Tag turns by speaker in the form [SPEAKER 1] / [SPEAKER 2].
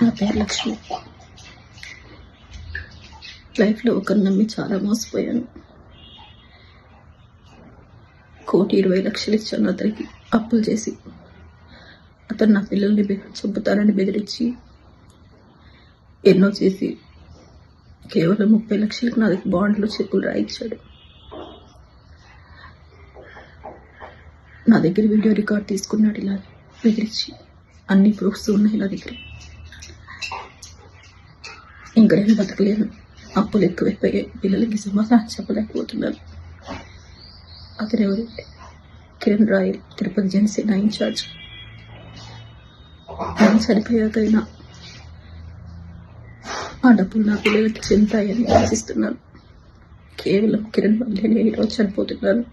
[SPEAKER 1] నా పేరు లక్ష్మి. లైఫ్లో ఒకరు నమ్మి చాలా మోసపోయాను. 1,20,00,000 ఇచ్చాను అతనికి అప్పులు చేసి. అతను నా పిల్లల్ని చంపుతానని బెదిరించి ఎన్నో చేసి కేవలం 30,00,000కి నా దగ్గర బాండ్లు చెక్కులు రాయించాడు. నా దగ్గర వీడియో రికార్డ్ తీసుకున్నాడు. ఇలా బెదిరించి అన్ని ప్రూఫ్స్ ఉన్నాయి నా దగ్గర. ఇంకా నేను బతకలేను. అప్పులు ఎక్కువైపోయాయి. పిల్లలకి సమాధానం చెప్పలేకపోతున్నాను. అతను ఎవరు? కిరణ్ రాయల్, తిరుపతి జనసేన ఇన్ఛార్జ్. నేను చనిపోయాకైనా ఆ డబ్బులు నా పిల్లలకి చెందుతాయని ఆశిస్తున్నాను. కేవలం కిరణ్ వల్లే నేను ఈరోజు చనిపోతున్నాను.